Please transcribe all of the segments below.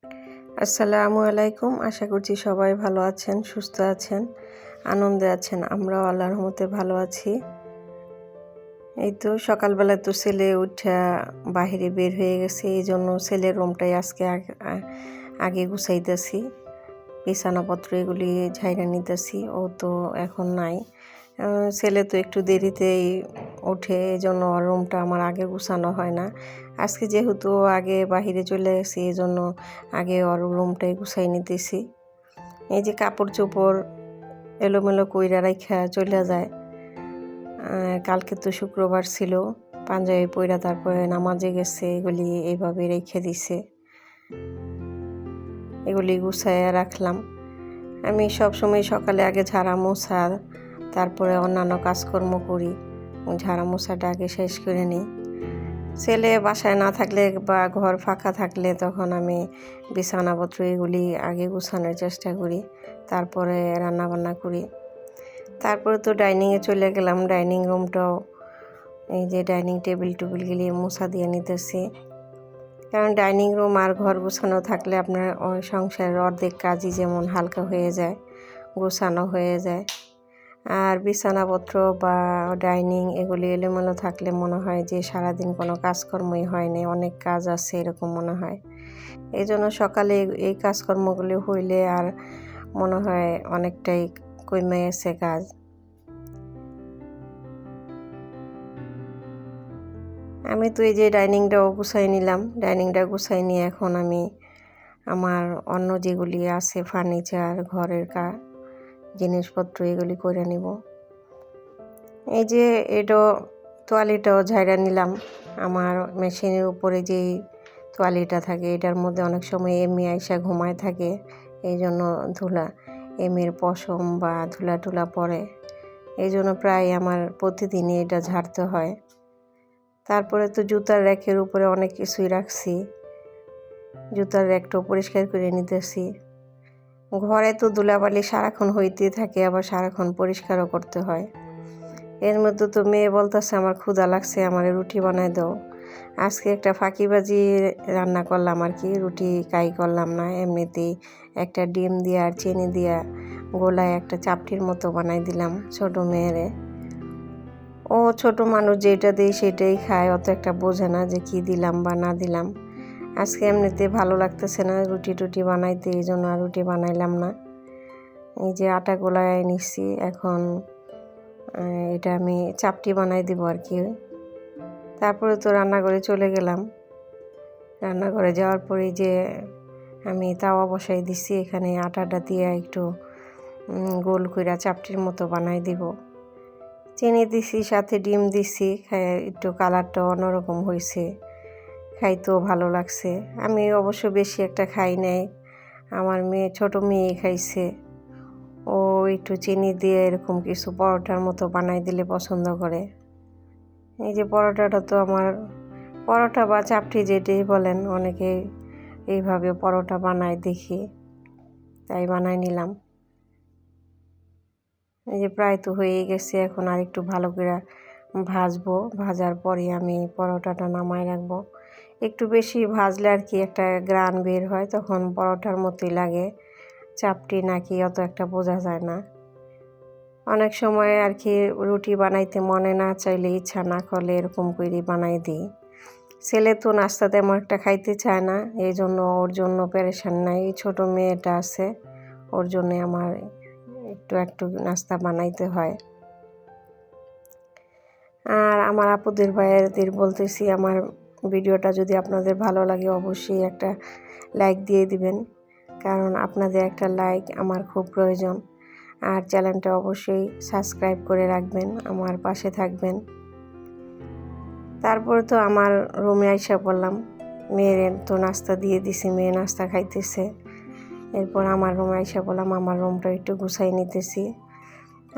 আসসালামু আলাইকুম। আশা করছি সবাই ভালো আছেন, সুস্থ আছেন, আনন্দে আছেন। আমরাও আল্লাহর রহমতে ভালো আছি। এই তো সকালবেলা তো ছেলে উঠা বাহিরে বের হয়ে গেছে, এই জন্য ছেলের রুমটাই আজকে আগে গুছাইতেছি। বিছানাপত্র এগুলি ঝাইরা নিতেছি, ও তো এখন নাই। ছেলে তো একটু দেরিতেই ওঠে, এই জন্য ওর রুমটা আমার আগে গুছানো হয় না। আজকে যেহেতু আগে বাহিরে চলে গেছি, এই জন্য আগে ওর রুমটাই গুছাই নিতেছি। এই যে কাপড় চোপড় এলোমেলো কইরা রাইখা চলে যায়। কালকে তো শুক্রবার ছিল, পাঞ্জাবি পইরা তারপরে নামাজে গেছে, এগুলি এইভাবে রেখে দিছে। এগুলি গুছাইয়া রাখলাম। আমি সবসময় সকালে আগে ঝাড়া মোছা, তারপরে অন্যান্য কাজকর্ম করি। ঝাড়া মোছাটা আগে শেষ করে নিই। ছেলে বাসায় না থাকলে বা ঘর ফাঁকা থাকলে তখন আমি বিছানাপত্র এগুলি আগে গুছানোর চেষ্টা করি, তারপরে রান্নাবান্না করি। তারপরে তো ডাইনিংয়ে চলে গেলাম। ডাইনিং রুমটাও, এই যে ডাইনিং টেবিলগুলি মোছা দিয়ে নিতেছি। কারণ ডাইনিং রুম আর ঘর গোছানো থাকলে আপনার সংসারের অর্ধেক কাজই যেমন হালকা হয়ে যায়, গোছানো হয়ে যায়। আর বিছানাপত্র বা ডাইনিং এগুলি এলোমেলো থাকলে মনে হয় যে সারাদিন কোনো কাজকর্মই হয়নি, অনেক কাজ আছে এরকম মনে হয়। এই জন্য সকালে এই কাজকর্মগুলি হইলে আর মনে হয় অনেকটাই কমে গেছে কাজ। আমি তো এই যে ডাইনিংটাও গুছাই নিলাম। ডাইনিংটা গুছাই নিয়ে এখন আমি আমার অন্য যেগুলি আছে ফার্নিচার, ঘরের জিনিসপত্র এগুলি করে নিব। এই যে তোয়ালিটাও ঝাইরা নিলাম। আমার মেশিনের উপরে যেই তোয়ালিটা থাকে, এটার মধ্যে অনেক সময় এমনি আইসা ঘুমায় থাকে, এই জন্য এমির পশম বা ধুলা পড়ে, এই জন্য প্রায় আমার প্রতিদিনই এটা ঝাড়তে হয়। তারপরে তো জুতার র্যাকের উপরে অনেক কিছুই রাখছি, জুতার র্যাকটাও পরিষ্কার করে নিতেছি। ঘরে তো ধুলাবালি সারাক্ষণ হইতেই থাকে, আবার সারাক্ষণ পরিষ্কারও করতে হয়। এর মধ্যে তো মেয়ে বলতেছে আমার ক্ষুধা লাগছে, আমার রুটি বানাই দাও। আজকে একটা ফাঁকিবাজি রান্না করলাম আর কি, রুটি কাই করলাম না, এমনিতেই একটা ডিম দিয়া আর চিনি দিয়া গোলায় একটা চাপটির মতো বানাই দিলাম ছোট মেয়েরে। ও ছোট মানুষ, যেটা দিই সেটাই খায়, অত একটা বোঝে না যে কি দিলাম বা না দিলাম। আজকে এমনিতে ভালো লাগতেছে না রুটি বানাইতে, এই জন্য আর রুটি বানাইলাম না। এই যে আটা গোলায় নিচ্ছি, এখন এটা আমি চাপটি বানাই দিব আর কি। তারপরে তো রান্নাঘরে চলে গেলাম। রান্নাঘরে যাওয়ার পরে যে আমি তাওয়া বসাই দিছি, এখানে আটাটা দিয়ে একটু গোল কইরা চাপটির মতো বানাই দিব। চিনি দিছি, সাথে ডিম দিছি, একটু কালারটা অন্যরকম হয়েছে, খাইতেও ভালো লাগছে। আমি অবশ্য বেশি একটা খাই নাই, আমার ছোট মেয়ে খাইছে। ও একটু চিনি দিয়ে এরকম কিছু পরোটার মতো বানাই দিলে পছন্দ করে। এই যে পরোটাটা তো আমার, পরোটা বা চাপটি যেটাই বলেন, অনেকে এইভাবে পরোটা বানায় দেখি, তাই বানাই নিলাম। এই যে প্রায় তো হয়েই গেছে, এখন আর একটু ভালো করে ভাজবো। ভাজার পরে আমি পরোটাটা নামাই রাখবো। একটু বেশি ভাজলে আর কি একটা গ্রান বের হয়, তখন পরোটার মতোই লাগে। চাপটি নাকি অত একটা বোঝা যায় না। অনেক সময় আর কি রুটি বানাইতে মনে না চাইলে, ইচ্ছা না করলে এরকম করে বানাই দিই। ছেলে তো নাস্তা তেমন একটা খাইতে চায় না, এই জন্য ওর জন্য পেরেশান নাই। ছোটো মেয়েটা আছে, ওর জন্যে আমার একটু নাস্তা বানাইতে হয়। আর আমার আপুদের ভাইয়াদের বলতেছি, আমার ভিডিওটা যদি আপনাদের ভালো লাগে অবশ্যই একটা লাইক দিয়ে দিবেন, কারণ আপনাদের একটা লাইক আমার খুব প্রয়োজন। আর চ্যানেলটা অবশ্যই সাবস্ক্রাইব করে রাখবেন, আমার পাশে থাকবেন। তারপরে তো আমার রুমে আইসা পড়লাম। মেয়ের তো নাস্তা দিয়ে দিছি, মেয়ে নাস্তা খাইতেছে। এরপর আমার রুমে আইসা পড়লাম, আমার রুমটা একটু গুছাই নিতেছি।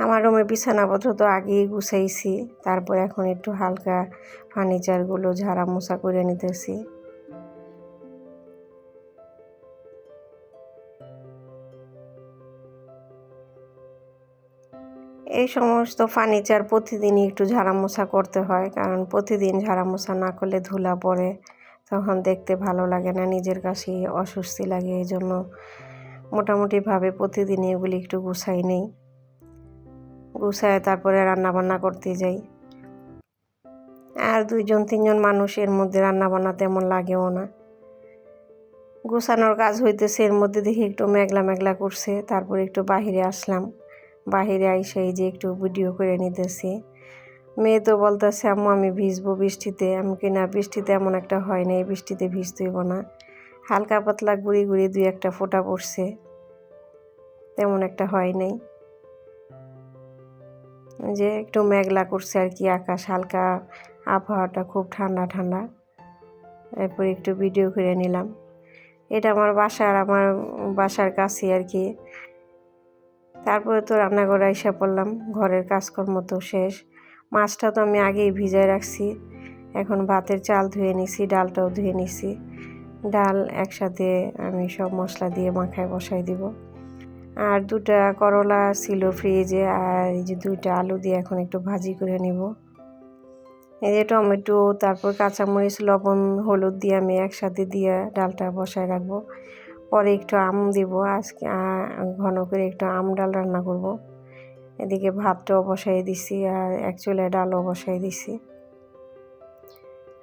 আমার রুমে বিছানাপত্র তো আগেই গুছাইছি, তারপর এখন একটু হালকা ফার্নিচারগুলো ঝাড়া মোছা করে নিতেছি। এই সমস্ত ফার্নিচার প্রতিদিনই একটু ঝাড়া মোছা করতে হয়, কারণ প্রতিদিন ঝাড়া মোছা না করলে ধুলা পড়ে, তখন দেখতে ভালো লাগে না, নিজের কাছে অস্বস্তি লাগে। এই জন্য মোটামুটিভাবে প্রতিদিন এগুলি একটু গুছাই নেই, গুছায় তারপরে রান্নাবান্না করতে যাই। আর 2-3জন মানুষের মধ্যে রান্নাবান্না তেমন লাগেও না। গুছানোর কাজ হইতেছে, এর মধ্যে দেখি একটু মেঘলা মেঘলা করছে। তারপরে একটু বাহিরে আসলাম, বাহিরে আইসা এই যে একটু ভিডিও করে নিতেছি। মেয়ে তো বলতেছে আম্মু আমি ভিজবো বৃষ্টিতে। আমি কি না, বৃষ্টিতে এমন একটা হয় না, এই বৃষ্টিতে ভিজতে হইব না। হালকা পাতলা গুড়ি গুড়ি 2-1টা ফোঁটা পড়ছে, তেমন একটা হয় নাই। যে একটু মেঘলা করছে আর কি আকাশ, হালকা আবহাওয়াটা খুব ঠান্ডা ঠান্ডা। এরপর একটু ভিডিও করে নিলাম। এটা আমার বাসার কাছে আর কি। তারপরে তো রান্নাঘরে এসে পড়লাম, ঘরের কাজকর্ম তো শেষ। মাছটা তো আমি আগেই ভিজায় রাখছি। এখন ভাতের চাল ধুয়ে নিছি, ডালটাও ধুয়ে নিছি। ডাল একসাথে আমি সব মশলা দিয়ে মাখায় বসাই দিব। আর 2টা করলা ছিল ফ্রিজে, আর এই যে 2টা আলু দিয়ে এখন একটু ভাজি করে নিব। এই যে টমেটো, তারপর কাঁচামরিচ, লবণ, হলুদ দিয়ে আমি একসাথে দিয়ে ডালটা বসায় রাখবো। পরে একটু আম দিব, আজকে ঘন করে একটু আম ডাল রান্না করব। এদিকে ভাতটাও বসাই দিছি, আর এক চুলায় ডালও বসাই দিছি।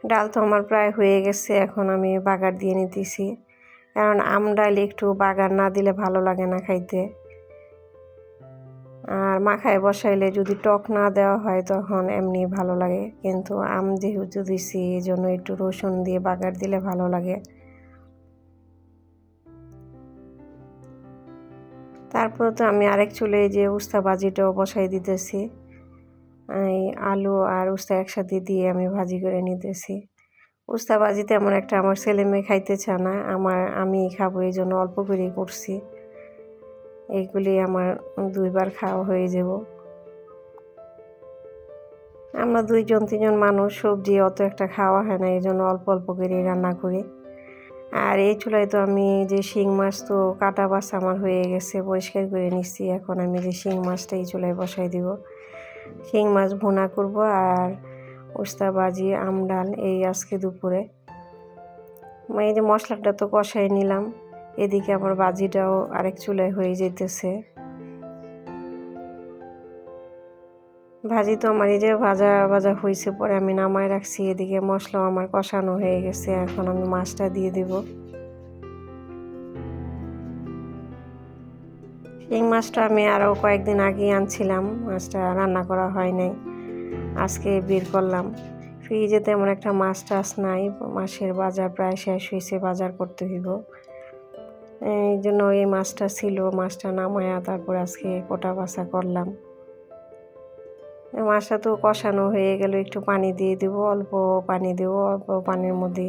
ডাল তো আমার প্রায় হয়ে গেছে, এখন আমি বাগার দিয়ে নিতেছি। কারণ আম ডাল একটু বাগার না দিলে ভালো লাগে না খাইতে। আর মাখায় বসাইলে যদি টক না দেওয়া হয় তখন এমনি ভালো লাগে, কিন্তু আম যেহেতু দিছি এই জন্য একটু রসুন দিয়ে বাগার দিলে ভালো লাগে। তারপর তো আমি আরেক চুলে যে উস্তা ভাজিটাও বসাই দিতেছি। এই আলু আর উস্তা একসাথে দিয়ে আমি ভাজি করে নিতেছি। উস্তা ভাজি তেমন একটা আমার ছেলে মেয়ে খাইতে চায় না, আমি খাবো, এই জন্য অল্প করেই করছি। এইগুলি আমার 2বার খাওয়া হয়ে যাব। আমরা 2-3জন মানুষ, সবজি অত একটা খাওয়া হয় না, এই জন্য অল্প অল্প করেই রান্না করি। আর এই চুলায় তো আমি যে শিং মাছ তো কাটা বাছা আমার হয়ে গেছে, পরিষ্কার করে নিচ্ছি। এখন আমি যে শিং মাছটা এই চুলায় বসাই দিব। শিং মাছ ভুনা করব, আর উস্তা ভাজি, আম ডাল এই আজকে দুপুরে। এই যে মশলাটা তো কষাই নিলাম, এদিকে আমার ভাজিটাও আরেক চুলায় হয়ে যেতেছে। ভাজি তো আমার এই যে ভাজা ভাজা হয়েছে, পরে আমি নামায় রাখছি। এদিকে মশলাও আমার কষানো হয়ে গেছে, এখন আমি মাছটা দিয়ে দিব। এই মাছটা আমি আরও কয়েকদিন আগে আনছিলাম, মাছটা রান্না করা হয় নাই, আজকে বের করলাম। ফ্রিজে তেমন একটা মাছ টাছ নাই, মাছের বাজার প্রায় শেষ হয়েছে, বাজার করতে হইব। এই জন্য এই মাছটা ছিল, মাছটা নামায়া তারপর আজকে কোটা বাছা করলাম। মাছটা তো কষানো হয়ে গেল, একটু পানি দিয়ে দেব, অল্প পানি দেব। অল্প পানির মধ্যে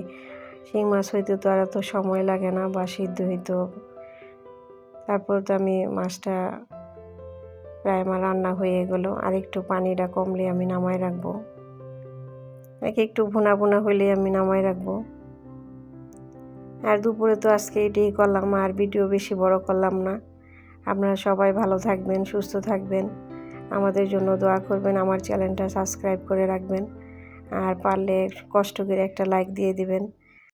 শিং মাছ হইতে তো আর এত সময় লাগে না, বা সিদ্ধ হইতো। তারপর তো আমি মাছটা প্রায় আমার রান্না হয়ে গেল, আর একটু পানিটা কমলে আমি নামাই রাখবো। একটু ভুনা ভুনা হলে আমি নামাই রাখবো। আর দুপুরে তো আজকে এটাই করলাম, আর ভিডিও বেশি বড় করলাম না। আপনারা সবাই ভালো থাকবেন, সুস্থ থাকবেন, আমাদের জন্য দোয়া করবেন, আমার চ্যানেলটা সাবস্ক্রাইব করে রাখবেন, আর পারলে কষ্ট করে একটা লাইক দিয়ে দিবেন।